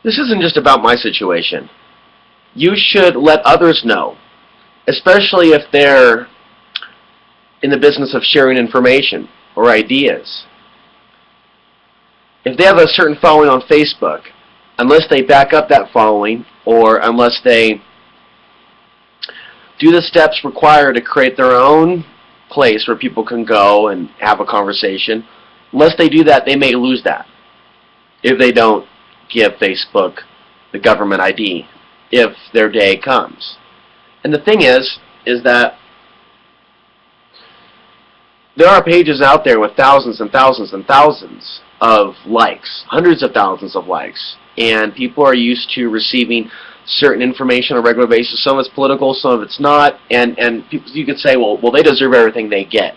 This isn't just about my situation. You should let others know, especially if they're in the business of sharing information or ideas. If they have a certain following on Facebook, unless they back up that following, or unless they do the steps required to create their own place where people can go and have a conversation, unless they do that, they may lose that if they don't give Facebook the government ID if their day comes. And the thing is that there are pages out there with thousands and thousands and thousands of likes, hundreds of thousands of likes, and people are used to receiving certain information on a regular basis. Some of it's political, some of it's not, and people, you could say, well, they deserve everything they get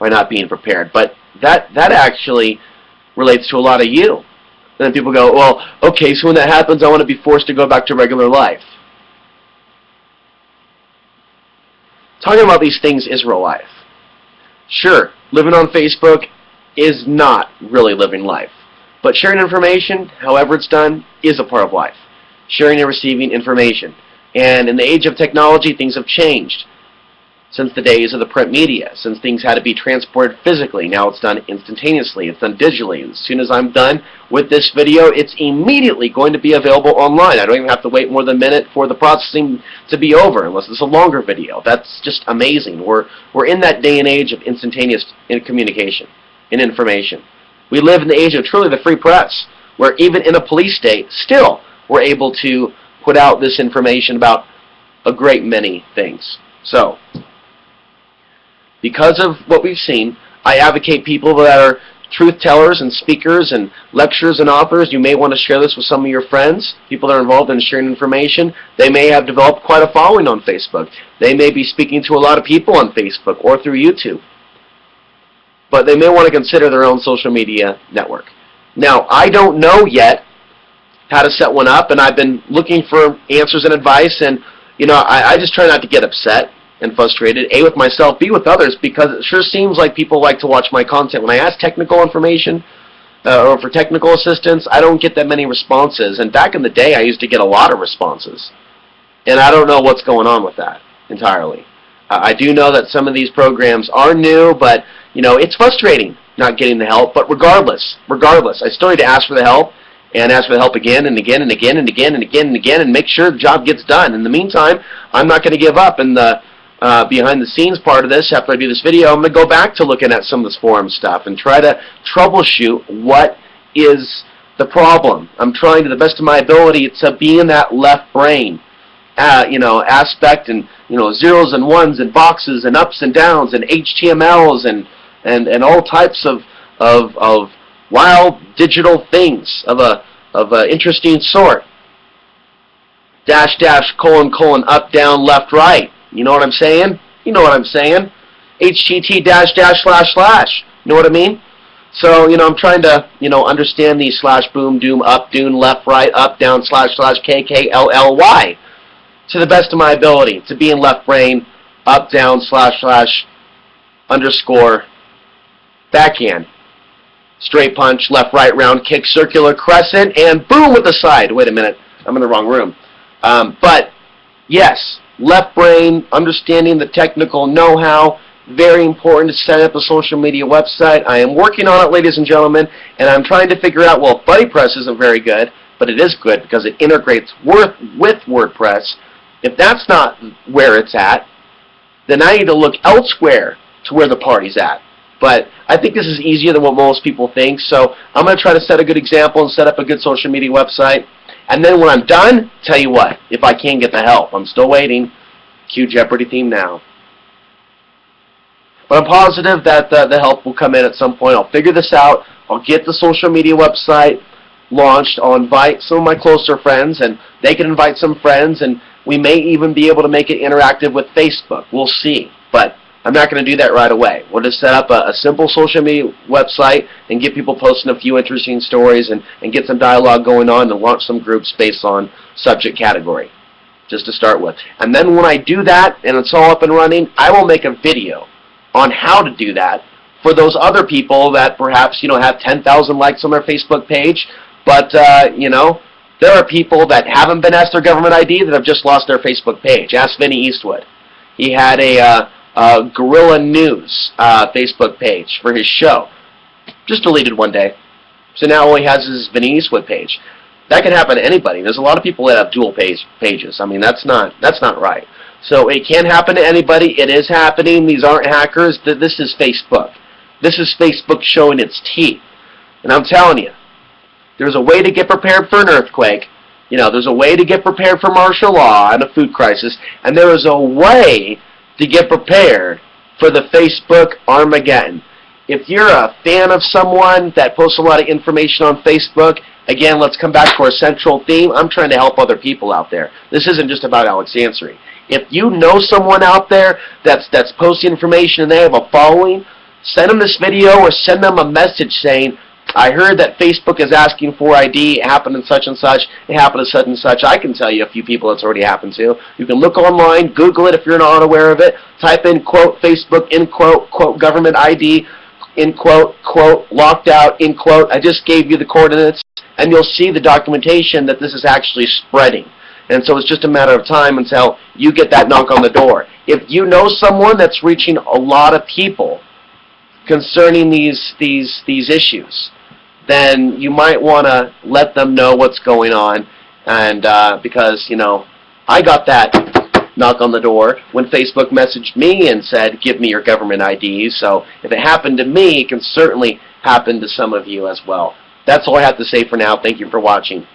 by not being prepared. But that actually relates to a lot of you. Then people go, well, okay, so when that happens, I want to be forced to go back to regular life. Talking about these things is real life. Sure, living on Facebook is not really living life. But sharing information, however it's done, is a part of life. Sharing and receiving information. And in the age of technology, things have changed since the days of the print media, since things had to be transported physically. Now it's done instantaneously. It's done digitally. As soon as I'm done with this video, it's immediately going to be available online. I don't even have to wait more than a minute for the processing to be over, unless it's a longer video. That's just amazing. We're in that day and age of instantaneous communication and information. We live in the age of truly the free press, where even in a police state, still we're able to put out this information about a great many things. So, because of what we've seen, I advocate people that are truth tellers and speakers and lecturers and authors. You may want to share this with some of your friends, people that are involved in sharing information. They may have developed quite a following on Facebook. They may be speaking to a lot of people on Facebook or through YouTube. But they may want to consider their own social media network. Now, I don't know yet how to set one up, and I've been looking for answers and advice, and I just try not to get upset and frustrated, A, with myself, B, with others, because it sure seems like people like to watch my content. When I ask technical information or for technical assistance, I don't get that many responses. And back in the day, I used to get a lot of responses. And I don't know what's going on with that entirely. I do know that some of these programs are new, but it's frustrating not getting the help. But regardless, I still need to ask for the help, and ask for the help again and again and again and again and again and again, and make sure the job gets done. In the meantime, I'm not going to give up. And the behind the scenes part of this, after I do this video, I'm going to go back to looking at some of this forum stuff and try to troubleshoot what is the problem. I'm trying to the best of my ability to be in that left brain aspect, and zeros and ones and boxes and ups and downs and HTMLs and all types of wild digital things of a interesting sort. Dash dash colon colon up down left right. You know what I'm saying? You know what I'm saying. HTT dash dash slash slash. You know what I mean? So, I'm trying to, understand these slash boom doom up doom left right up down slash slash KKLLY to the best of my ability, to be in left brain up down slash slash underscore backhand. Straight punch, left right round kick, circular crescent, and boom with the side. Wait a minute, I'm in the wrong room. But yes, left brain, understanding the technical know-how, very important to set up a social media website. I am working on it, ladies and gentlemen, and I'm trying to figure out, well, BuddyPress isn't very good, but it is good because it integrates with WordPress. If that's not where it's at, then I need to look elsewhere to where the party's at. But I think this is easier than what most people think, so I'm going to try to set a good example and set up a good social media website. And then when I'm done, tell you what, if I can get the help. I'm still waiting. Cue Jeopardy theme now. But I'm positive that the help will come in at some point. I'll figure this out. I'll get the social media website launched. I'll invite some of my closer friends, and they can invite some friends, and we may even be able to make it interactive with Facebook. We'll see. But I'm not going to do that right away. We'll just set up a simple social media website and get people posting a few interesting stories and get some dialogue going on and launch some groups based on subject category, just to start with. And then when I do that and it's all up and running, I will make a video on how to do that for those other people that perhaps have 10,000 likes on their Facebook page, but There are people that haven't been asked their government ID that have just lost their Facebook page. Ask Vinny Eastwood. He had a Guerrilla News Facebook page for his show. Just deleted one day. So now all he has is his Vinny Eastwood page. That can happen to anybody. There's a lot of people that have dual pages. I mean, that's not right. So it can happen to anybody. It is happening. These aren't hackers. This is Facebook. This is Facebook showing its teeth. And I'm telling you, there's a way to get prepared for an earthquake. You know, there's a way to get prepared for martial law and a food crisis. And there is a way to get prepared for the Facebook Armageddon. If you're a fan of someone that posts a lot of information on Facebook, again, let's come back to our central theme. I'm trying to help other people out there. This isn't just about Alex Ansary. If you know someone out there that's posting information and they have a following, send them this video or send them a message saying, I heard that Facebook is asking for ID. It happened in such and such. It happened to such and such. I can tell you a few people it's already happened to. You can look online, Google it if you're not aware of it. Type in, quote, Facebook, in quote, quote, government ID, in quote, quote, locked out, in quote. I just gave you the coordinates, and you'll see the documentation that this is actually spreading. And so it's just a matter of time until you get that knock on the door. If you know someone that's reaching a lot of people concerning these issues, then you might want to let them know what's going on. And because, you know, I got that knock on the door when Facebook messaged me and said, give me your government ID. So if it happened to me, it can certainly happen to some of you as well. That's all I have to say for now. Thank you for watching.